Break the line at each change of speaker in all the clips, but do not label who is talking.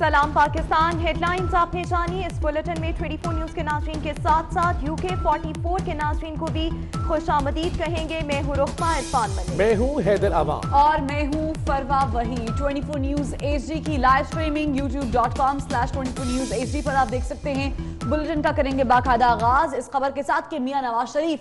सलाम पाकिस्तान। हेडलाइंस आपने जानी। इस बुलेटिन में 24 न्यूज के नाज़रीन के साथ साथ UK 44 के नाज़रीन को भी खुशामदीद कहेंगे। मैं हूँ रुखमा इरफान मलिक,
मैं हूँ हैदर अवाम
और मैं हूँ फरवा वही। 24 न्यूज HD की live streaming youtube.com/24 news HD पर आप देख सकते हैं। बुलेटिन का करेंगे बाकायदा आगाज इस खबर के साथ कि मियां नवाज शरीफ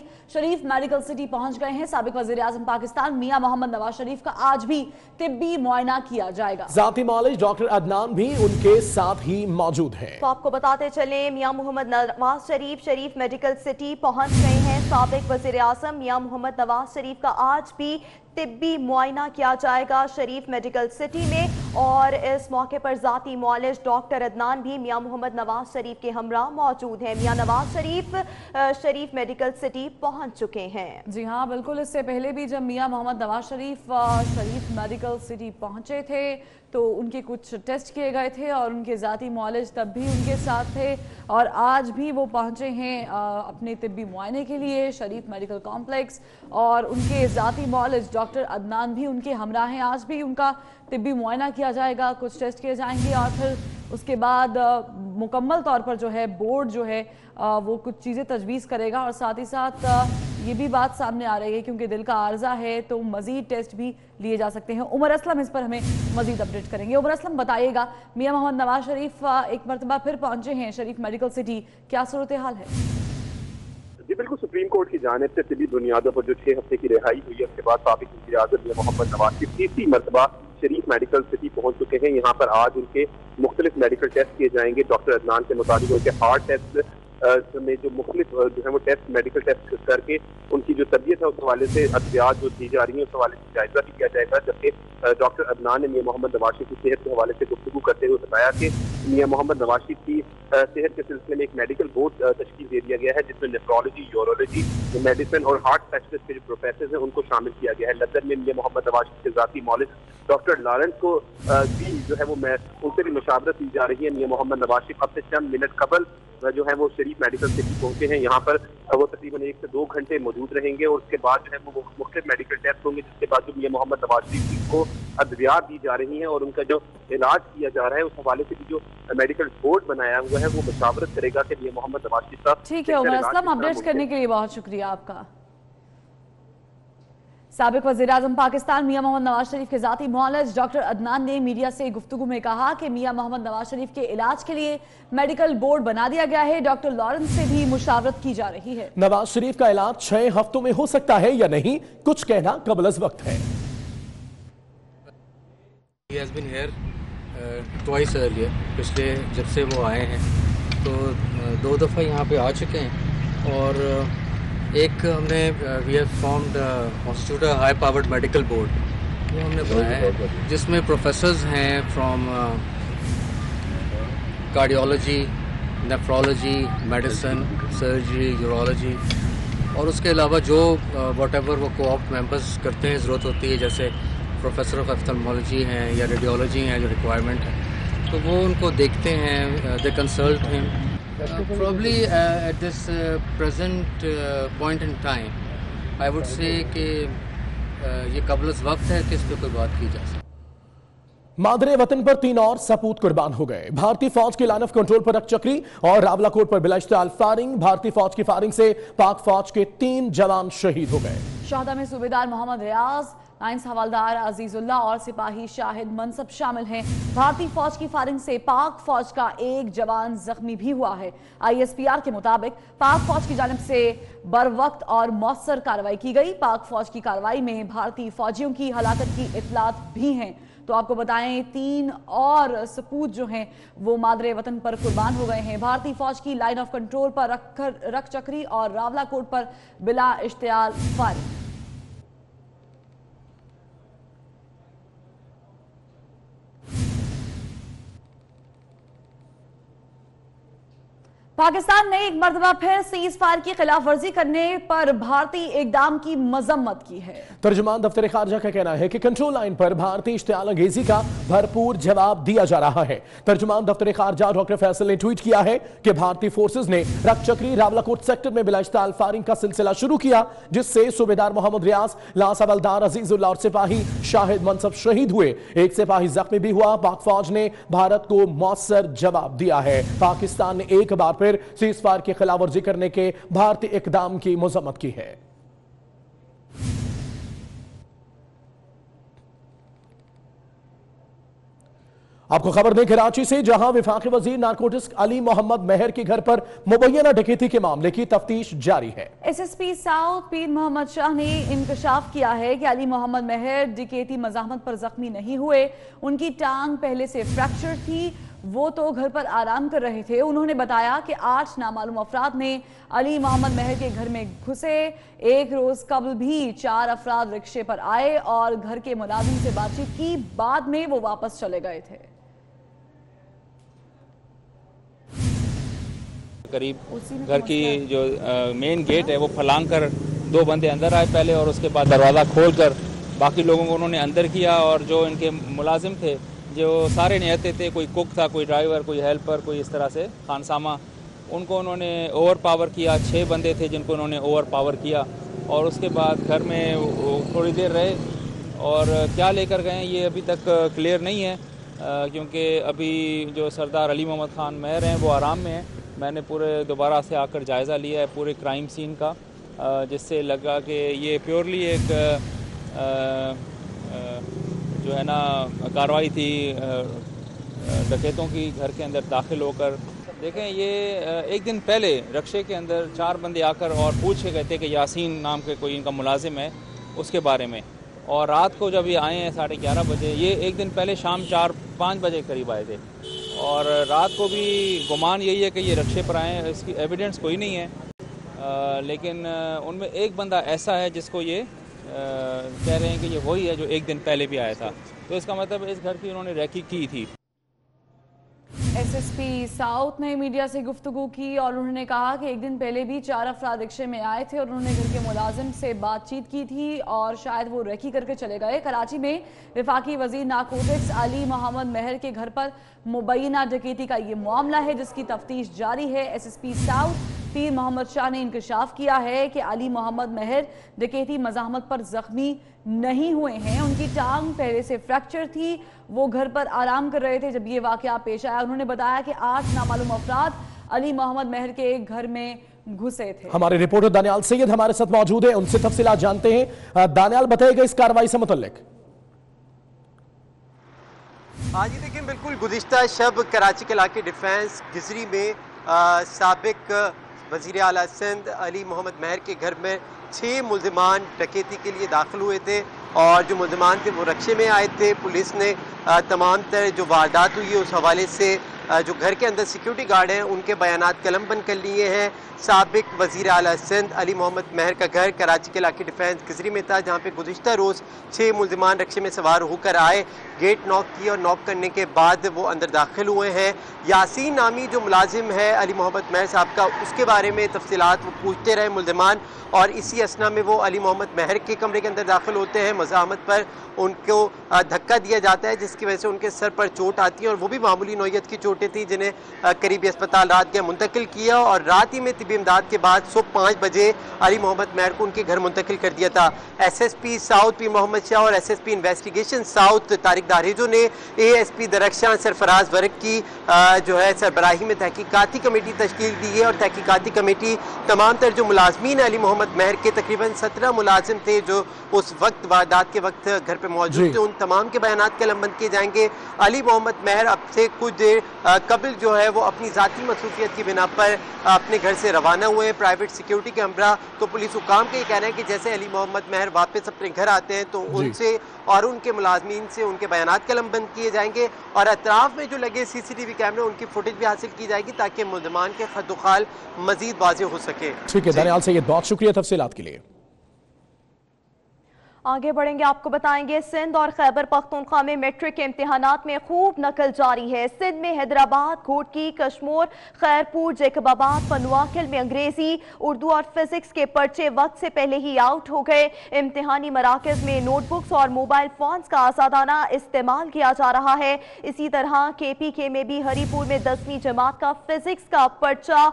मेडिकल सिटी पहुंच गए हैं। साबिक वज़ीर आज़म पाकिस्तान मियां मोहम्मद नवाज शरीफ का आज भी तिब्बी मुआयना किया जाएगा।
ज़ाती मालिज डॉक्टर अदनान भी उनके साथ ही मौजूद हैं।
तो आपको बताते चले मियां मोहम्मद नवाज शरीफ मेडिकल सिटी पहुंच गए हैं। साबिक वज़ीर आज़म मियां मोहम्मद नवाज शरीफ का आज भी तिब्बी मुआयना किया जाएगा शरीफ मेडिकल सिटी में, और इस मौके पर ज़ाती मुआलिज डॉक्टर अदनान भी मियां मोहम्मद नवाज शरीफ के हमरा मौजूद हैं। मियां नवाज शरीफ मेडिकल सिटी पहुंच चुके हैं।
जी हाँ, बिल्कुल। इससे पहले भी जब मियां मोहम्मद नवाज शरीफ मेडिकल सिटी पहुंचे थे तो उनके कुछ टेस्ट किए गए थे और उनके ज़ाती मुआलिज तब भी उनके साथ थे, और आज भी वो पहुंचे हैं अपने तिब्बी मुआयने के लिए शरीफ मेडिकल कॉम्प्लेक्स, और उनके ज़ाती मुआलिज डॉक्टर अदनान भी उनके हमरा हैं। आज भी उनका तिब्बी मुआयना किया जाएगा, कुछ टेस्ट किए जाएंगे, और फिर उसके बाद मुकम्मल तौर पर जो है बोर्ड जो है वो कुछ चीज़ें तजवीज़ करेगा, और साथ ही साथ ये भी बात सामने आ रही है क्योंकि दिल का आर्जा है तो मज़ीद टेस्ट भी लिए जा सकते हैं। उमर असलम इस पर हमें मज़ीद अपडेट करेंगे। उमर असलम, बताइएगा, मियां मोहम्मद नवाज शरीफ एक मरतबा फिर पहुंचे हैं शरीफ मेडिकल सिटी, क्या सूरत हाल है?
जी बिल्कुल, सुप्रीम कोर्ट की जानिब से तिब्बी बुनियादों पर जो 6 हफ्ते की रिहाई हुई है उसके बाद साबिक वज़ीर आज़म मियां मोहम्मद नवाज शरीफ तीसरी मरतबा शरीफ मेडिकल सिटी पहुंच चुके हैं। यहाँ पर आज उनके मुख्तलिफ मेडिकल टेस्ट किए जाएंगे। डॉक्टर अदनान के मुताबिक उनके हार्ट टेस्ट में जो मुख्तलिफ जो है वो टेस्ट मेडिकल टेस्ट करके उनकी जो तबीयत है उस हवाले से अद्वियात जो दी जा रही है उस हवाले से जायजा भी किया जाएगा। जबकि डॉक्टर अदनान ने मियां मोहम्मद नवाज शरीफ की सेहत के हवाले से गुफ्तगू करते हुए बताया कि मियां मोहम्मद नवाज शरीफ की सेहत के सिलसिले में एक मेडिकल बोर्ड तश्कील दे दिया गया है जिसमें नेफ्रोलॉजी, यूरोलॉजी, मेडिसिन और हार्ट स्पेशलिस्ट के जो प्रोफेसर हैं उनको शामिल किया गया है। लंदन में मियां मोहम्मद नवाज शरीफ के ज़ाती मौलिद डॉक्टर लॉरेंस को भी जो है वो उनसे भी मशावरत दी जा रही है। मियां मोहम्मद नवाज शरीफ अब से चंद मिनट कबल जो है वो शरीफ मेडिकल सिटी पहुंचे हैं। यहाँ पर वो तकरीबन 1 से 2 घंटे मौजूद रहेंगे और उसके बाद जो है वो मुख्तलिफ मेडिकल टेस्ट होंगे, जिसके बाद जो मियां मोहम्मद नवाज शरीफ को अद्वियात दी जा रही हैं और उनका जो इलाज किया जा रहा है उस हवाले से भी जो मेडिकल बोर्ड बनाया हुआ है वो मशावरत करेगा कि मियां मोहम्मद नवाज शरीफ का।
ठीक है उमर असलम, अपडेट करने के लिए बहुत शुक्रिया आपका। साबिक वज़ीर आज़म पाकिस्तान मियां मोहम्मद नवाज शरीफ के ज़ाती मुआलिज डॉक्टर अदनान ने मीडिया से गुफ्तगू में कहा कि मियां मोहम्मद नवाज शरीफ के इलाज के लिए मेडिकल बोर्ड बना दिया गया है। डॉक्टर लॉरेंस से भी मुशावरत की जा रही है।
नवाज शरीफ का इलाज 6 हफ्तों में हो सकता है या नहीं, कुछ कहना कबल अज़ वक्त है।
He has been here twice earlier, पिछले जब से वो आए हैं तो 2 दफ़ा यहाँ पे आ चुके हैं, और एक हमने we have formed constitute high powered medical board, वो हमने बनाया है जिसमें प्रोफेसर्स हैं from cardiology, nephrology, medicine, surgery, urology, और उसके अलावा जो वट एवर वो कोऑप्ट मेंबर्स करते हैं ज़रूरत होती है, जैसे प्रोफेसर ऑफ ऑप्थेल्मोलॉजी हैं या रेडियोलॉजी हैं जो रिक्वायरमेंट है तो वो उनको देखते हैं, they consult him. Probably at this present point in time, I would say कि ये कबल वक्त है कि इस पर कोई बात की जा सके।
मादरे वतन पर 3 और सपूत कुर्बान हो गए। भारतीय फौज की लाइन ऑफ कंट्रोल पर रकचक्री और रावलाकोट पर बिलाइश्तियाल फायरिंग। भारतीय फौज की फायरिंग से पाक फौज के 3 जवान शहीद हो गए।
शहदा में सूबेदार मोहम्मद रियाज, लाइन्स हवालदार अजीजुल्लाह और सिपाही शाहिद मनसब शामिल हैं। भारतीय फौज की फायरिंग से पाक फौज का 1 जवान जख्मी भी हुआ है। ISPR के मुताबिक पाक फौज की जानिब से बर वक्त और मौसर कार्रवाई की गई। पाक फौज की कार्रवाई में भारतीय फौजियों की हलाकत की इतलात भी हैं। तो आपको बताएं 3 और सपूत जो हैं वो मादरे वतन पर कुर्बान हो गए हैं। भारतीय फौज की लाइन ऑफ कंट्रोल पर रकचक्री और रावलाकोट पर बिला इश्तियाल फायरिंग। पाकिस्तान ने एक मर्तबा फिर सीज फायर की खिलाफ वर्जी करने पर भारतीय इकदाम की मजम्मत की है।
तर्जुमान दफ्तर खारजा का कहना है कि कंट्रोल लाइन पर भारतीय इश्तियाल अंगेजी का भरपूर जवाब दिया जा रहा है। तर्जुमान दफ्तर खारजा डॉक्टर फैसल ने ट्वीट किया है कि भारतीय फोर्सेज ने रक्चक्री रावलाकोट सेक्टर में बिलाइश्तियाल फायरिंग का सिलसिला शुरू किया, जिससे सूबेदार मोहम्मद रियाज, लांस हवलदार अजीजुल्लाह और सिपाही शाहिद मनसब शहीद हुए। एक सिपाही जख्मी भी हुआ। पाक फौज ने भारत को मौसर जवाब दिया है। पाकिस्तान ने एक बार फिर सीज फायर की खिलाफवर्जी करने के भारतीय इकदाम की मजम्मत की है। आपको खबर दें कराची से, जहां वफाकी वजीर नारकोटिक्स अली मोहम्मद मेहर के घर पर मुबैना डकैती के मामले की तफ्तीश जारी है।
एसएसपी साउथ पीर मोहम्मद शाह ने इंकशाफ किया है कि अली मोहम्मद मेहर डकैती मज़ाहमत पर जख्मी नहीं हुए। उनकी टांग पहले से फ्रैक्चर थी, वो तो घर पर आराम कर रहे थे। उन्होंने बताया कि 8 नामालूम अफराद ने अली मोहम्मद मेहर के घर में घुसे। एक रोज कबल भी 4 अफराद रिक्शे पर आए और घर के मुलाजिम से बातचीत की, बाद में वो वापस चले गए थे।
करीब घर की जो मेन गेट है वो फलांग कर 2 बंदे अंदर आए पहले, और उसके बाद दरवाज़ा खोलकर बाकी लोगों को उन्होंने अंदर किया, और जो इनके मुलाजिम थे जो सारे निहत्ते थे, कोई कुक था, कोई ड्राइवर, कोई हेल्पर, कोई इस तरह से खानसामा, उनको उन्होंने ओवर पावर किया। 6 बंदे थे जिनको उन्होंने ओवर पावर किया, और उसके बाद घर में थोड़ी देर रहे, और क्या लेकर गए ये अभी तक क्लियर नहीं है, क्योंकि अभी जो सरदार अली मोहम्मद खान मेहर हैं वो आराम में हैं। मैंने पूरे दोबारा से आकर जायज़ा लिया है पूरे क्राइम सीन का, जिससे लगा कि ये प्योरली एक जो है ना कार्रवाई थी डकैतों की घर के अंदर दाखिल होकर। देखें, ये एक दिन पहले रक्शे के अंदर 4 बंदे आकर और पूछे गए थे कि यासीन नाम के कोई इनका मुलाजिम है उसके बारे में, और रात को जब ये आए हैं 11:30 बजे, ये एक दिन पहले शाम 4-5 बजे करीब आए थे, और रात को भी गुमान यही है कि ये रक्शे पर आए हैं। इसकी एविडेंस कोई नहीं है, लेकिन उनमें एक बंदा ऐसा है जिसको ये कह रहे हैं कि ये वही है जो एक दिन पहले भी आया था, तो इसका मतलब इस घर की उन्होंने रैकी की थी।
एसएसपी साउथ ने मीडिया से गुफ्तगू की और उन्होंने कहा कि एक दिन पहले भी 4 अफराद रिक्शे में आए थे और उन्होंने घर के मुलाजिम से बातचीत की थी और शायद वो रेकी करके चले गए। कराची में वफाकी वजीर नारकोटिक्स अली मोहम्मद मेहर के घर पर मुबैना डकैती का ये मामला है, जिसकी तफ्तीश जारी है। एसएसपी साउथ पीर मोहम्मद शाह ने इंकशाफ किया है कि अली मोहम्मद मेहर डकैती मज़ाहमत पर जख्मी नहीं हुए हैं। उनकी टांग पहले से फ्रैक्चर थी, वो घर पर आराम कर रहे थे जब ये वाकया पेश आया। उन्होंने बताया कि 8 नामालूम अफराद अली मोहम्मद मेहर के घर में घुसे थे।
हमारे रिपोर्टर दानियाल सैयद हमारे साथ मौजूद है, उनसे तफसीलात जानते हैं। दानियाल, बताइएगा इस कार्रवाई से मुतल्लिक।
हाँ जी, देखिए बिल्कुल गुज़िश्ता शब कराची के इलाके डिफेंस गिजरी में साबिक वज़ीर आला सिंध अली मोहम्मद मेहर के घर में 6 मुल्ज़िमान डकैती के लिए दाखिल हुए थे, और जो मुल्ज़िमान थे वो रक्शे में आए थे। पुलिस ने तमाम तरह जो वारदात हुई है उस हवाले से जो घर के अंदर सिक्योरिटी गार्ड हैं उनके बयानात कलम बंद कर लिए हैं। साबिक वज़ीर आला सिंध अली मोहम्मद मेहर का घर कराची के इलाके डिफेंस गिजरी में था, जहाँ पे गुज़िश्ता रोज़ 6 मुल्ज़िमान रक्शे में सवार होकर आए, गेट नॉक किया और नॉक करने के बाद वो अंदर दाखिल हुए हैं। यासीन नामी जो मुलाजिम है अली मोहम्मद मेहर साहब का, उसके बारे में तफसीलात वो पूछते रहे मुल्ज़िमान, और इसी असना में वो अली मोहम्मद मेहर के कमरे के अंदर दाखिल होते हैं। मज़ाहमत पर उनको धक्का दिया जाता है, जिसकी वजह से उनके सर पर चोट आती है, और वो भी मामूली नौयत की चोटें थी, जिन्हें करीबी अस्पताल रात गया मुंतकिल किया, और रात ही में तिबी इमदाद के बाद सुबह 5 बजे अली मोहम्मद मेहर को उनके घर मुंतकिल कर दिया था। एसएसपी साउथ पीर मोहम्मद शाह और एसएसपी इन्वेस्टिगेशन साउथ तारिक दारेजो ने एएसपी दरख्शां सरफराज वर्क की जो है सरबराही में तहकीकाती कमेटी तश्कील दी है, और तहकीकाती कमेटी तमाम तर जो मुलाजमीन अली मोहम्मद मेहर के तकरीबन 17 मुलाजिम थे जो उस वक्त वारदात के वक्त घर पे मौजूद थे, उन तमाम के बयानात कलमबंद किए जाएंगे। अली मोहम्मद मेहर अब से कुछ देर कबल जो है वो अपनी ज़ाती मसरूफियत की बिना पर अपने घर से रवाना हुए प्राइवेट सिक्योरिटी के हमरा। तो पुलिस हुकाम का ये कहना है कि जैसे अली मोहम्मद मेहर वापस अपने घर आते हैं तो उनसे और उनके मुलाजमीन से उनके बयानात कलमबंद किए जाएंगे, और अतराफ में जो लगे CCTV कैमरे उनकी फुटेज भी हासिल की जाएगी ताकि मुल्ज़िमान के खतुखाल मजीद वाज़ेह हो सके।
ठीक है दानियाल सैयद, बहुत शुक्रिया तफसीलात के लिए।
आगे बढ़ेंगे, आपको बताएंगे सिंध और खैबर पख्तूनख्वा में मैट्रिक के इम्तिहानात में खूब नकल जारी है। सिंध में हैदराबाद, घोटकी, कश्मोर, खैरपुर, जैकबाबाद, पनुआकिल में अंग्रेजी, उर्दू और फिजिक्स के पर्चे वक्त से पहले ही आउट हो गए। इम्तिहानी मराकज में नोटबुक्स और मोबाइल फोन्स का आज़ादाना इस्तेमाल किया जा रहा है। इसी तरह KPK में भी हरीपुर में 10वीं जमात का फिजिक्स का पर्चा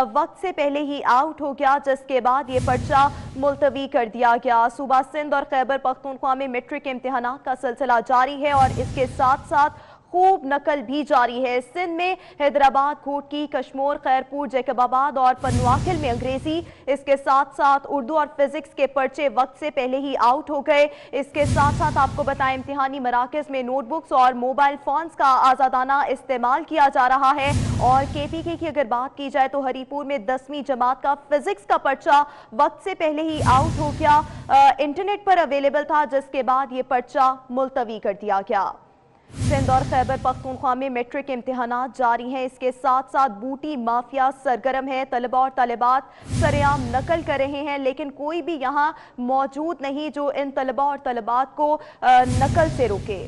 वक्त से पहले ही आउट हो गया, जिसके बाद ये पर्चा मुलतवी कर दिया गया। सूबा सिंध और खैबर पख्तूनख्वा में मैट्रिक इम्तिहानात का सिलसिला जारी है और इसके साथ साथ खूब नकल भी जारी है। सिंध में हैदराबाद, घोटकी, कश्मोर, खैरपुर, जैकबाबाद और पनुआकिल में अंग्रेजी, इसके साथ साथ उर्दू और फिजिक्स के पर्चे वक्त से पहले ही आउट हो गए। इसके साथ साथ आपको बताएं इम्तिहानी मराकज में नोटबुक्स और मोबाइल फोन्स का आज़ादाना इस्तेमाल किया जा रहा है। और KPK की अगर बात की जाए तो हरीपुर में 10वीं जमात का फिजिक्स का पर्चा वक्त से पहले ही आउट हो गया, इंटरनेट पर अवेलेबल था, जिसके बाद ये पर्चा मुलतवी कर दिया गया। सिंध और खैबर पख्तूनख्वा में मैट्रिक इम्तिहानात जारी हैं। इसके साथ साथ बूटी माफिया सरगर्म है। तलबा और तलिबात सरेआम नकल कर रहे हैं, लेकिन कोई भी यहाँ मौजूद नहीं जो इन तलबा और तलिबात को नकल से रोके।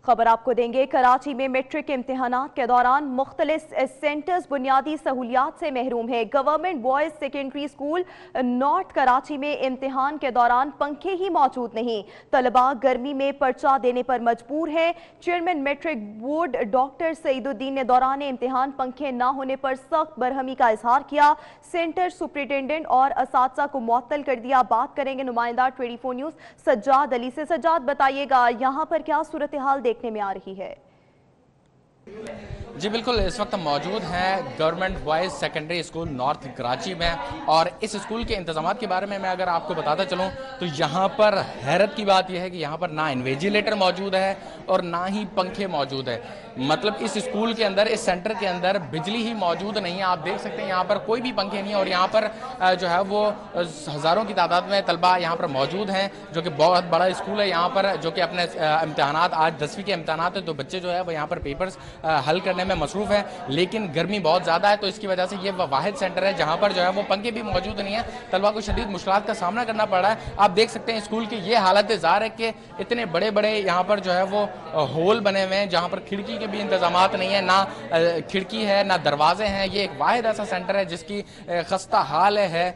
खबर आपको देंगे, कराची में मैट्रिक इम्तिहानात के दौरान मुख्तलिफ सेंटर्स बुनियादी सहूलियात से महरूम है। Government boys secondary school north Karachi में इम्तिहान के दौरान पंखे ही मौजूद नहीं, तलबा गर्मी में पर्चा देने पर मजबूर है। Chairman matric board doctor Saeeduddin ने दौरान इम्तिहान पंखे न होने पर सख्त बरहमी का इजहार किया। सेंटर सुप्रिटेंडेंट और असातिज़ा को मुअत्तल कर दिया। बात करेंगे नुमाइंदा 24 न्यूज़ सज्जाद अली से। सज्जाद, बताइएगा यहाँ पर क्या सूरत हाल देखने में आ रही है?
जी बिल्कुल, इस वक्त मौजूद हैं government boys secondary school north Karachi में, और इस स्कूल के इंतजामात के बारे में मैं अगर आपको बताता चलूं तो यहाँ पर हैरत की बात यह है कि यहाँ पर ना इन्विजिलेटर मौजूद है और ना ही पंखे मौजूद है। मतलब इस स्कूल के अंदर, इस सेंटर के अंदर बिजली ही मौजूद नहीं है। आप देख सकते हैं यहाँ पर कोई भी पंखे नहीं है, और यहाँ पर जो है वो हज़ारों की तादाद में तलबा यहाँ पर मौजूद हैं, जो कि बहुत बड़ा स्कूल है यहाँ पर, जो कि अपने इम्तहानात, आज 10वीं के इम्तहानात है तो बच्चे जो है वो यहाँ पर पेपर्स हल करने में मसरूफ़ है। लेकिन गर्मी बहुत ज़्यादा है, तो इसकी वजह से ये वाहिद सेंटर है जहाँ पर जो है वो पंखे भी मौजूद नहीं है। तलबा को शदीद मुश्किलात का सामना करना पड़ रहा है। आप देख सकते हैं स्कूल की ये हालत ज़ाहिर है कि इतने बड़े बड़े यहाँ पर जो है वो होल बने हुए हैं, जहाँ पर खिड़की के भी इंतजामात नहीं है, ना खिड़की है ना दरवाजे हैं। ये एक वाहिद ऐसा सेंटर है जिसकी खस्ता हाल है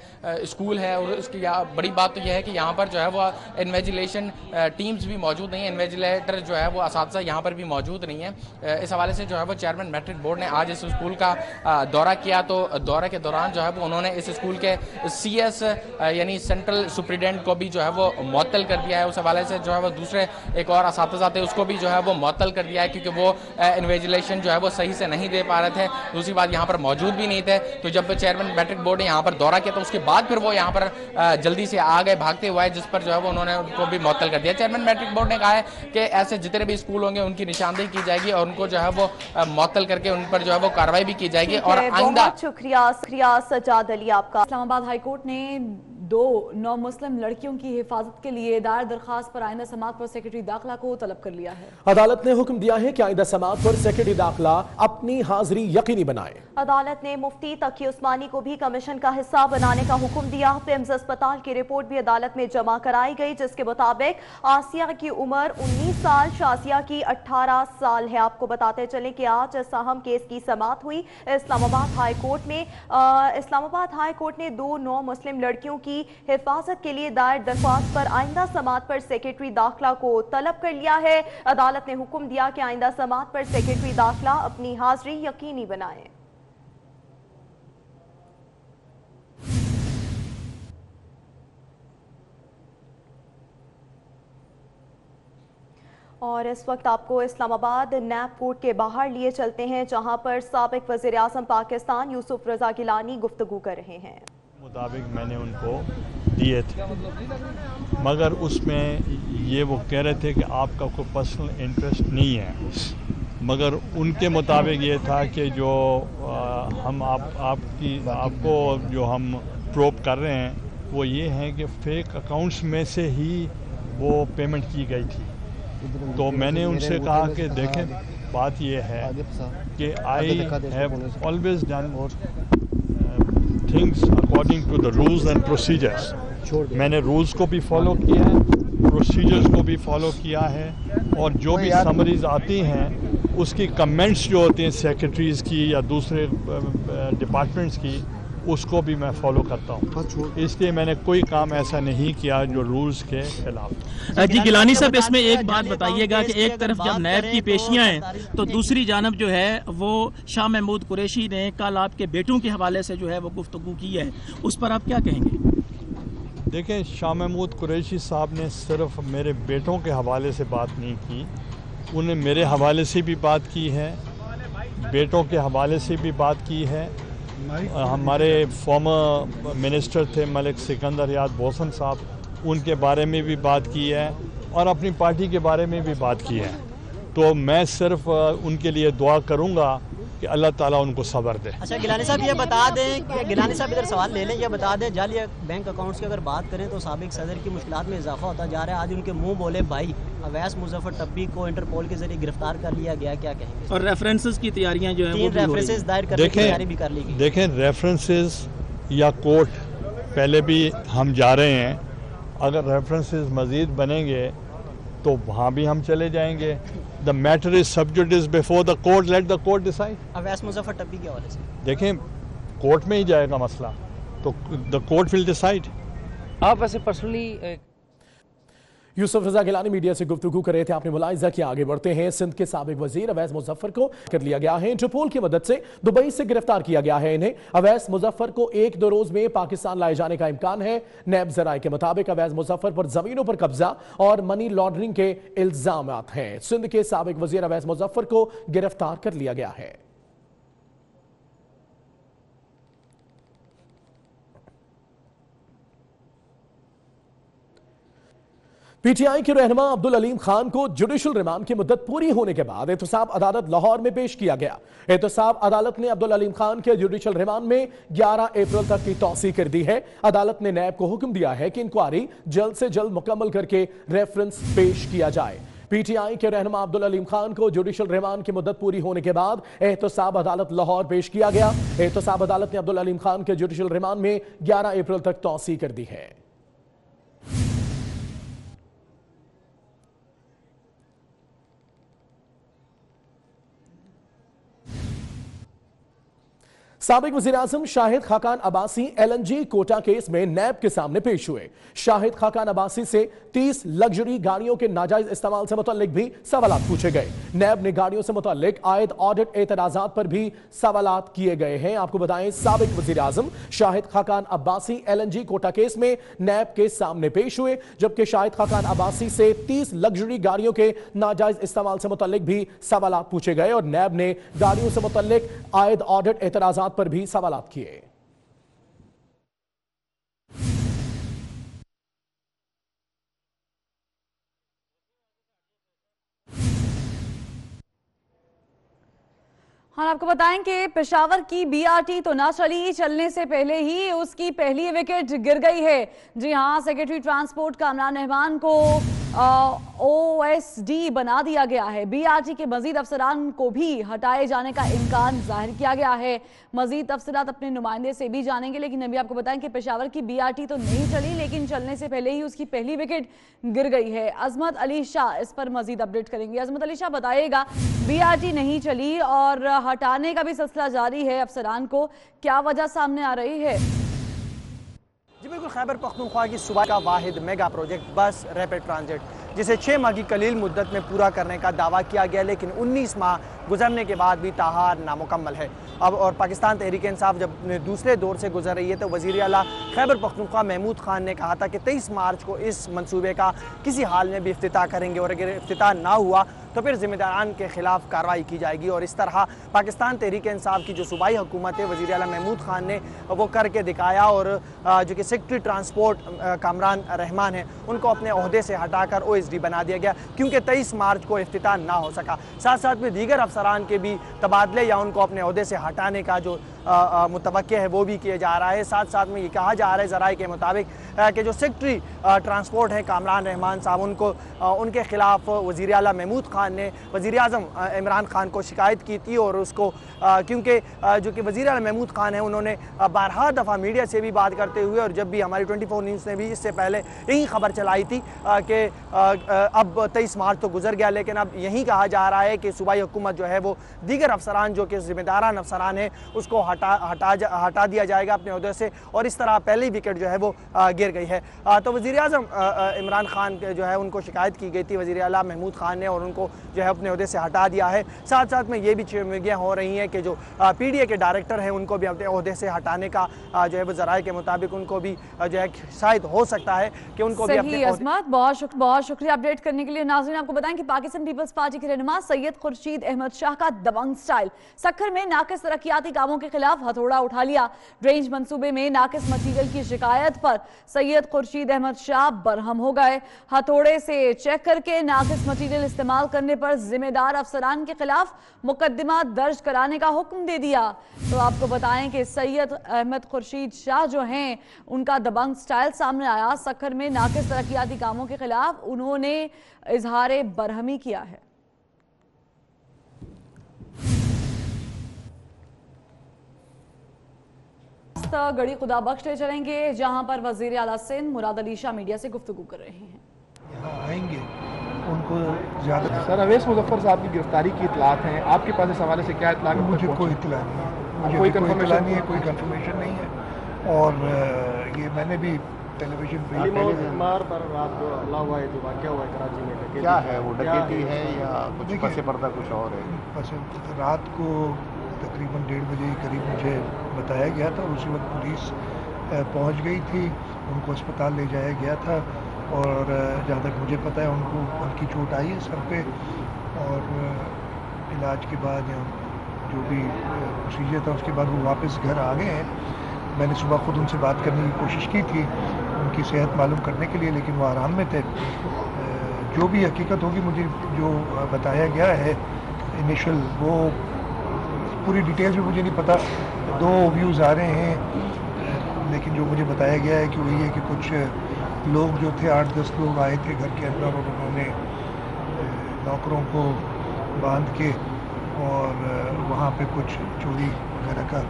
स्कूल है। और उसकी बड़ी बात तो यह है कि यहाँ पर जो है वो इन्वेजिलेशन टीम्स भी मौजूद नहीं है, इन्वेजिलेटर जो है वो असातिज़ा यहाँ पर भी मौजूद नहीं है। इस हवाले से जो है वो चेयरमैन मैट्रिक बोर्ड ने आज इस स्कूल का दौरा किया, तो दौरे के दौरान जो है वो उन्होंने इस स्कूल के CS यानी सेंट्रल सुप्रिटेंडेंट को भी जो है वो मुअत्तल कर दिया है। उस हवाले से जो है वो दूसरे एक और असातिज़ा थे उसको भी जो है वो मुअत्तल कर दिया है, क्योंकि वो इन्वेजिलेशन जो है वो सही से नहीं दे पा रहे थे। दूसरी बात, यहाँ पर मौजूद भी नहीं थे। तो जब चेयरमैन मैट्रिक बोर्ड ने यहाँ पर दौरा किया तो उसके बाद फिर वो यहाँ पर जल्दी से आ गए भागते हुए, जिस पर जो है वो उन्होंने उनको भी मुअत्तल कर दिया। चेयरमैन मैट्रिक बोर्ड ने कहा है कि ऐसे जितने भी स्कूल होंगे उनकी निशानदेही की जाएगी और उनको जो है वो मुअत्तल करके उन पर जो है वो कार्रवाई भी की जाएगी। और आइंदा
शुक्रिया सज्जाद अली आपका।
इस्लामाबाद हाईकोर्ट ने 2 नौ मुस्लिम लड़कियों की हिफाजत के लिए दायर दरखास्त पर आइंदा समात पर सेक्रेटरी दाखिला को तलब कर लिया है। अदालत ने हुक्म दिया है कि आइंदा समात पर सेक्रेटरी दाखिला अपनी हाजिरी यकीनी बनाए।
अदालत ने मुफ्ती तकी उस्मानी को भी कमीशन का हिस्सा बनाने का हुक्म दिया। पिम्स अस्पताल की रिपोर्ट भी अदालत में जमा कराई गई, जिसके मुताबिक आसिया की उम्र 19 साल, शाजिया की 18 साल है। आपको बताते चलें कि आज इस अहम केस की समात हुई इस्लामाबाद हाई कोर्ट में। इस्लामाबाद हाई कोर्ट ने 2 नौ मुस्लिम लड़कियों की हिफाजत के लिए दायर दरख्वास्त पर आइंदा समात पर सेक्रेटरी दाखिला को तलब कर लिया है। अदालत ने हुक्म दिया कि आइंदा समात पर सेक्रेटरी दाखिला अपनी हाजिरी यकीनी बनाए। और इस वक्त आपको इस्लामाबाद नैब कोर्ट के बाहर लिए चलते हैं, जहां पर साबिक वज़ीर आज़म पाकिस्तान यूसुफ रज़ा गिलानी गुफ्तगू कर रहे हैं।
मुताबिक मैंने उनको दिए थे, मगर उसमें ये वो कह रहे थे कि आपका कोई पर्सनल इंटरेस्ट नहीं है, मगर उनके मुताबिक ये था कि जो हम आपको जो हम प्रोब कर रहे हैं वो ये है कि फेक अकाउंट्स में से ही वो पेमेंट की गई थी। तो मैंने उनसे कहा कि देखें, बात ये है कि I have always done things according to the rules and procedures. मैंने rules को भी follow किया है, procedures को भी follow किया है, और जो भी summaries आती हैं उसकी comments जो होती हैं secretaries की या दूसरे departments की, उसको भी मैं फॉलो करता हूँ. इसलिए मैंने कोई काम ऐसा नहीं किया जो रूल्स के खिलाफ.
जी गिलानी साहब, इसमें एक बात बताइएगा कि एक तरफ जब नैब की पेशियां हैं तो दूसरी जानब जो है वो शाह महमूद कुरैशी ने कल आपके बेटों के हवाले से जो है वो गुफ्तगू की है, उस पर आप क्या कहेंगे?
देखें, शाह महमूद कुरैशी साहब ने सिर्फ मेरे बेटों के हवाले से बात नहीं की, उन्हें मेरे हवाले से भी बात की है, बेटों के हवाले से भी बात की है. हमारे फॉर्मर मिनिस्टर थे मलिक सिकंदर याद बोसन साहब, उनके बारे में भी बात की है और अपनी पार्टी के बारे में भी बात की है. तो मैं सिर्फ उनके लिए दुआ करूंगा कि अल्लाह ताला उनको सब्र दे.
अच्छा गिलानी साहब, ये बता दें कि गिलानी साहब इधर सवाल ले लें, ये बता दें जाली बैंक अकाउंट्स की अगर बात करें तो साबिक सदर की मुश्किलात में इजाफा होता जा रहा है. आज उनके मुंह बोले भाई अवैस मुजफ्फर टब्बी को इंटरपोल के जरिए गिरफ्तार कर लिया गया, क्या कहेंगे?
और रेफरेंसेस की तैयारियां जो है
3 रेफरेंसेस दायर करने की तैयारी भी कर ली गई.
देखें, रेफरेंसेस या कोर्ट पहले भी हम जा रहे हैं, अगर रेफरेंसेस मज़ीद बनेंगे तो वहाँ भी हम चले जाएंगे. The matter is sub judice before the court. Let the court decide.
Awais Muzaffar टब्बी के हवाले से
देखें, कोर्ट में ही जाएगा मसला, तो the court will decide.
आप वैसे पर्सनली
यूसुफ रजा गिलानी मीडिया से गुफ्तगू कर रहे थे. आपने मुलाहिजा किया. आगे बढ़ते हैं. सिंध के साबिक वजीर अवैस मुजफ्फर को कर लिया गया है. इंटरपोल की मदद से दुबई से गिरफ्तार किया गया है इन्हें. अवैस मुजफ्फर को 1-2 रोज में पाकिस्तान लाए जाने का इम्कान है. नैब जराए के मुताबिक अवैस मुजफ्फर पर जमीनों पर कब्जा और मनी लॉन्ड्रिंग के इल्जाम हैं. सिंध के साबिक वजीर अवैस मुजफ्फर को गिरफ्तार कर लिया गया है. पीटीआई के रहनुमा अब्दुल अलीम खान को जुडिशल रिमांड की मुद्दत पूरी होने के बाद एहतसाब अदालत लाहौर में पेश किया गया. एहतसाब अदालत ने अब्दुल अलीम खान के जुडिशल रिमांड में 11 अप्रैल तक की तौसीह कर दी है. अदालत ने नैब को हुक्म दिया है कि इंक्वायरी जल्द से जल्द मुकम्मल करके रेफरेंस पेश किया जाए. पीटीआई के रहनुमा अब्दुल अलीम खान को जुडिशल रिमांड की मुद्दत पूरी होने के बाद एहतसाब अदालत लाहौर पेश किया गया. एहतसाब अदालत ने अब्दुल अलीम खान के जुडिशल रिमांड में 11 अप्रैल तक तौसीह कर दी है. साबिक वज़ीर-ए-आज़म शाहिद खाकान अब्बासी LNG कोटा केस में नैब के सामने पेश हुए. शाहिद खाकान अब्बासी से 30 लग्जरी गाड़ियों के नाजायज इस्तेमाल से मुतल्लिक भी सवालात पूछे गए. नैब ने गाड़ियों से मुतल्लिक आयद ऑडिट एतराजात पर भी सवालात किए गए हैं. आपको बताएं, साबिक वज़ीर-ए-आज़म शाहिद खाकान अब्बासी LNG कोटा केस में नैब के सामने पेश हुए, जबकि शाहिद खाकान अब्बासी से 30 लग्जरी गाड़ियों के नाजायज इस्तेमाल से मुतल्लिक भी सवालात पूछे गए और नैब ने गाड़ियों से मुतल्लिक आयद ऑडिट एतराजात पर भी सवालात किए.
हाँ, आपको बताएं कि पेशावर की BRT तो ना चली, चलने से पहले ही उसकी पहली विकेट गिर गई है. जी हाँ, सेक्रेटरी ट्रांसपोर्ट कामरान रहमान को OSD बना दिया गया है. BRT के मजीद अफसरान को भी हटाए जाने का इम्कान जाहिर किया गया है. मजीद तफसीलात अपने नुमाइंदे से भी जानेंगे, लेकिन अभी आपको बताएं कि पेशावर की BRT तो नहीं चली, लेकिन चलने से पहले ही उसकी पहली विकेट गिर गई है. अजमत अली शाह इस पर मजीद अपडेट करेंगे. अजमत अली शाह, बताइएगा, BRT नहीं चली और हटाने का भी सिलसिला जारी है अफसरान को, क्या वजह सामने आ रही है?
जी बिल्कुल, खैबर पख्तूनख्वा की सूबा का वाहिद मेगा प्रोजेक्ट बस रैपिड ट्रांजिट, जिसे 6 माह की कलील मुद्दत में पूरा करने का दावा किया गया, लेकिन 19 माह गुजरने के बाद भी ताहार नामुकम्मल है. अब और पाकिस्तान तहरीक इंसाफ जब दूसरे दौर से गुजर रही है तो वज़ीर आला खैबर पख्तूनख्वा महमूद खान ने कहा था कि 23 मार्च को इस मंसूबे का किसी हाल में भी इफ्तिताह करेंगे और अगर इफ्तिताह ना हुआ तो फिर जिम्मेदारान के खिलाफ कार्रवाई की जाएगी. और इस तरह पाकिस्तान तहरीक इंसाफ की जो सूबाई हुकूमत है, वज़ीर आला महमूद खान ने वो करके दिखाया और जो कि सेक्रेटरी ट्रांसपोर्ट कामरान रहमान है, उनको अपने ओहदे से हटाकर OSD बना दिया गया क्योंकि 23 मार्च को इफ्तिताह ना हो सका। साथ साथ में दीगर अफसरान के भी तबादले या उनको अपने ओहदे से हटाने का जो मुतवक्के है वो भी किया जा रहा है। साथ साथ में ये कहा जा रहा है ज़राए के मुताबिक कि जो सेक्रेटरी ट्रांसपोर्ट हैं कामरान रहमान साहब, उनके खिलाफ वज़ीर आला महमूद खान ने वज़ीर आज़म इमरान खान को शिकायत की थी और उसको क्योंकि जो कि वज़ीर आला महमूद खान है उन्होंने बारहा दफ़ा मीडिया से भी बात करते हुए और जब भी हमारी 24 न्यूज़ ने भी इससे पहले यही खबर चलाई थी कि अब 23 मार्च तो गुजर गया, लेकिन अब यही कहा जा रहा है कि सूबाई हुकूमत जो है वो दीगर अफसरान जो कि ज़िम्मेदारान अफसरान हैं उसको हटा दिया जाएगा अपने ओहदे से और इस तरह पहली विकेट जो है वो गिर गई है। तो वज़ीर आज़म इमरान खान जो है उनको शिकायत की गई थी वज़ीर आला महमूद खान ने और उनको जो है अपने ओहदे से हटा दिया है। साथ साथ में ये भी चिमगियाँ हो रही हैं कि जो PDA के डायरेक्टर हैं उनको भी अपने ओहदे से हटाने का जो है वो ज़राए के मुताबिक उनको भी जो है शायद हो सकता है कि उनको भी अपने
अज़मत बहुत शुक्रिया अपडेट करने के लिए। नाज़रीन आपको बताएं कि पाकिस्तान पीपल्स पार्टी के रहनुमा सैयद खुर्शीद अहमद शाह का दबंग स्टाइल। सक्खर में नाकिस तरक्याती कामों के खिलाफ हथौड़ा उठा लिया। ड्रेनेज मंसूबे में नाकिस मटीरियल की शिकायत पर सैयद खुर्शीद अहमद शाह बरहम हो गए। हथौड़े से चेक करके नाकिस मटीरियल इस्तेमाल करने पर जिम्मेदार अफसरान के खिलाफ मुकदमा दर्ज कराने का हुक्म दे दिया। तो आपको बताएं कि सैयद अहमद खुर्शीद शाह जो हैं उनका दबंग स्टाइल सामने आया। सक्खर में नाकिस तरक्याती कामों के खिलाफ उन्होंने इजहार बरहमी किया है। गड़ी खुदा बख्श ले चलेंगे जहां पर वजीर आला सिंध मुराद अली शाह मीडिया से गुफ्तगू कर रहे हैं।
यहाँ आएंगे उनको ज्यादा सर अवैस मुजफ्फर साहब की गिरफ्तारी की इतलात हैं, आपके पास इस हवाले से क्या इतला? मुझे कोई इतला नहीं है, मुझे कोई इतला नहीं है, कोई कंफर्मेशन नहीं है। और ये मैंने भी टेलीविजन पे
पर रात को हमला हुआ है जो वाक़या हुआ है कराची में, क्या है वो डकैती है या कुछ पसे पर्दा कुछ और है?
रात को तकरीबन 1:30 बजे के करीब मुझे बताया गया था और उसी वक्त पुलिस पहुंच गई थी, उनको अस्पताल ले जाया गया था और जहाँ तक मुझे पता है उनको हल्की चोट आई है सर पे और इलाज के बाद जो भी प्रोसीजर था उसके बाद वो वापस घर आ गए हैं। मैंने सुबह खुद उनसे बात करने की कोशिश की थी उनकी सेहत मालूम करने के लिए, लेकिन वो आराम में थे। जो भी हकीकत होगी मुझे जो बताया गया है इनिशियल वो पूरी डिटेल्स में मुझे नहीं पता, 2 व्यूज़ आ रहे हैं, लेकिन जो मुझे बताया गया है कि वही है कि कुछ लोग जो थे 8-10 लोग आए थे घर के अंदर और उन्होंने नौकरों को बांध के और वहाँ पे कुछ चोरी वगैरह का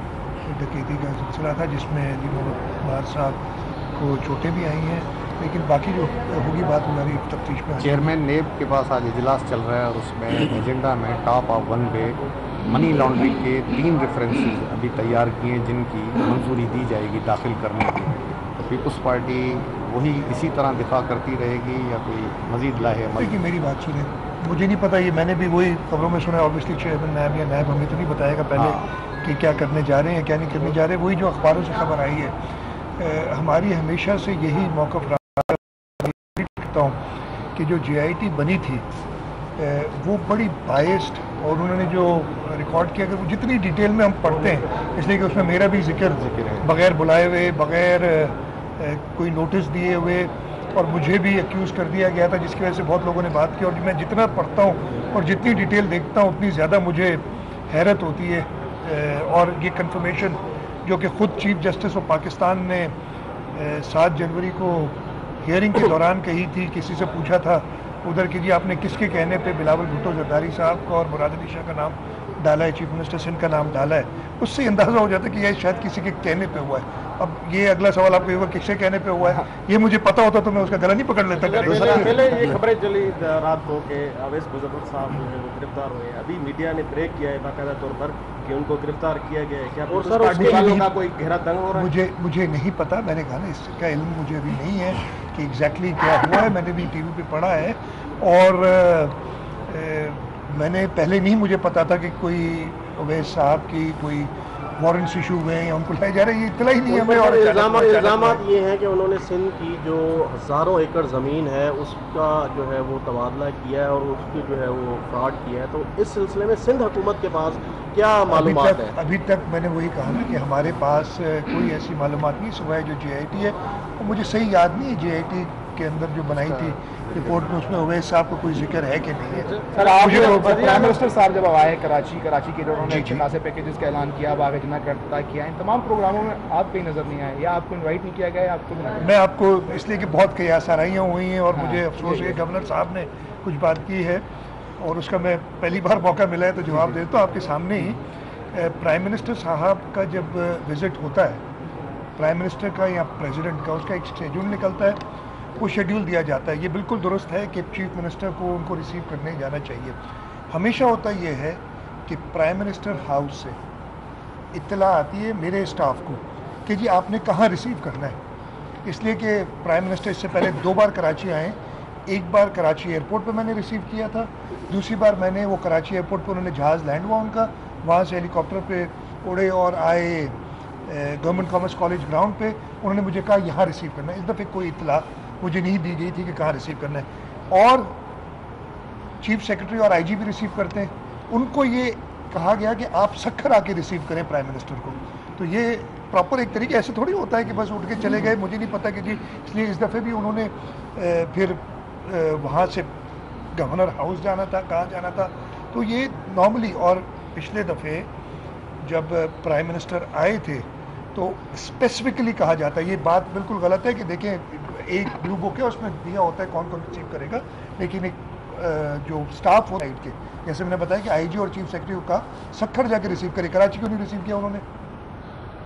डकैती का सिलसिला था जिसमें अली मोहम्मद मार साहब को चोटें भी आई हैं, लेकिन बाकी जो होगी बात हमारी तफ्तीश में।
चेयरमैन नेब के पास आज इजलास चल रहा है और उसमें एजेंडा में टॉप ऑफ 1 पे मनी लॉन्ड्रिंग के 3 रेफरेंसेस अभी तैयार किए जिनकी मंजूरी दी जाएगी दाखिल करने की। तो पीपल्स पार्टी वही इसी तरह दिफा करती रहेगी या कोई मजीद लाहे?
देखिए मेरी बात सुने, मुझे नहीं पता, ये मैंने भी वही खबरों में सुना। ऑब्वियसली चेयरमैन नायब या नायब हमें तो नहीं बताएगा पहले कि क्या करने जा रहे हैं क्या नहीं करने जा रहे, वही जो अखबारों से खबर आई है। हमारी हमेशा से यही मौक़िफ़ रहा हूँ कि जो JIT बनी थी वो बड़ी बायस्ड और उन्होंने जो रिकॉर्ड किया, अगर वो जितनी डिटेल में हम पढ़ते हैं, इसलिए कि उसमें मेरा भी जिक्र है, बग़ैर बुलाए हुए, बग़ैर कोई नोटिस दिए हुए, और मुझे भी एक्यूज़ कर दिया गया था जिसकी वजह से बहुत लोगों ने बात की। और मैं जितना पढ़ता हूँ और जितनी डिटेल देखता हूँ उतनी ज़्यादा मुझे हैरत होती है। और ये कंफर्मेशन जो कि ख़ुद चीफ जस्टिस ऑफ पाकिस्तान ने 7 जनवरी को हियरिंग के दौरान कही थी, किसी से पूछा था उधर कि जी आपने किसके कहने पे बिलावल भुट्टो जरदारी साहब का और मुराद अली शाह का नाम डाला है, चीफ मिनिस्टर सिंध का नाम डाला है, उससे अंदाज़ा हो जाता है कि यह शायद किसी के कहने पे हुआ है। अब ये अगला सवाल आपको होगा किससे कहने पे हुआ है, ये मुझे पता होता तो मैं उसका गला नहीं पकड़ लेता।
पहले ये खबरें चली रात को कि अवैस मुजफ्फर साहब जो है वो गिरफ्तार हुए, अभी मीडिया ने ब्रेक किया है बाकायदा तौर पर कि उनको गिरफ्तार किया गया है। क्या पार्टी वालों का कोई गहरा दंग हो रहा है?
मुझे नहीं पता, मैंने कहा ना इसका इल्म मुझे अभी नहीं है कि एग्जैक्टली क्या हुआ है। मैंने भी TV पे पढ़ा है और मैंने पहले नहीं मुझे पता था कि कोई अवैस साहब की कोई वारंट्स इशू हुए हैं या उनको लाए जा रहे हैं, ये इतना ही नहीं है हमें। और
इल्ज़ामात ये हैं कि उन्होंने सिंध की जो हज़ारों एकड़ ज़मीन है उसका जो है वो तबादला किया है और उसकी जो है वो फ्रॉड किया है। तो इस सिलसिले में सिंध हुकूमत के पास क्या मालूमात है?
अभी तक मैंने वही कहा ना कि हमारे पास कोई ऐसी मालूमात नहीं सिवाय जो JIT है। और मुझे सही याद नहीं है JIT के अंदर जो बनाई थी रिपोर्ट में, उसमें उवैस साहब का कोई जिक्र है कि नहीं है?
सर, आप प्राइम मिनिस्टर साहब जब आए कराची के लिए उन्होंने अच्छे खासे पैकेजेस का ऐलान किया, बाग जना करता किया, इन तमाम प्रोग्रामों में आप कहीं नजर नहीं आए या आपको इनवाइट नहीं किया गया या आपको?
मैं आपको इसलिए कि बहुत कई आसाराइयाँ हुई हैं और मुझे अफसोस है कि गवर्नर साहब ने कुछ बात की है और उसका मैं पहली बार मौका मिला है तो जवाब देता हूँ आपके सामने ही। प्राइम मिनिस्टर साहब का जब विज़िट होता है, प्राइम मिनिस्टर का या प्रेसिडेंट का, उसका एक शेड्यूल निकलता है, वो शेड्यूल दिया जाता है। ये बिल्कुल दुरुस्त है कि चीफ मिनिस्टर को उनको रिसीव करने जाना चाहिए। हमेशा होता ये है कि प्राइम मिनिस्टर हाउस से इत्तला आती है मेरे स्टाफ को कि जी आपने कहाँ रिसीव करना है, इसलिए कि प्राइम मिनिस्टर इससे पहले 2 बार कराची आए। एक बार कराची एयरपोर्ट पे मैंने रिसीव किया था, दूसरी बार मैंने वो कराची एयरपोर्ट पे उन्होंने जहाज़ लैंड हुआ उनका, वहाँ से हेलीकॉप्टर पे उड़े और आए गवर्नमेंट कॉमर्स कॉलेज ग्राउंड पे, उन्होंने मुझे कहा यहाँ रिसीव करना है। इस दफ़े कोई इत्तला मुझे नहीं दी गई थी कि कहाँ रिसीव करना है। और चीफ सेक्रेटरी और आईजी भी रिसीव करते हैं, उनको ये कहा गया कि आप सखर आके रिसीव करें प्राइम मिनिस्टर को। तो ये प्रॉपर एक तरीके ऐसे थोड़ी होता है कि बस उठ के चले गए, मुझे नहीं पता कि जी, इसलिए इस दफ़े भी उन्होंने फिर वहाँ से गवर्नर हाउस जाना था, कहाँ जाना था। तो ये नॉर्मली, और पिछले दफ़े जब प्राइम मिनिस्टर आए थे तो स्पेसिफिकली कहा जाता है, ये बात बिल्कुल गलत है कि देखें एक ब्लू बुक है उसमें दिया होता है कौन कौन रिसीव करेगा, लेकिन एक जो स्टाफ हो साइड के, जैसे मैंने बताया कि आईजी और चीफ सेक्रेटरी का सखर जाके रिसीव करे, कराची क्यों नहीं रिसीव किया उन्होंने?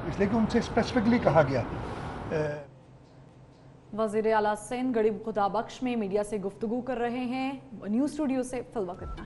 इसलिए कि उनसे स्पेसिफिकली कहा गया।
वज़ीर आला सिंध गरीब खुदा बख्श में मीडिया से गुफ्तगू कर रहे हैं। न्यूज़ स्टूडियो से फिल वक्त।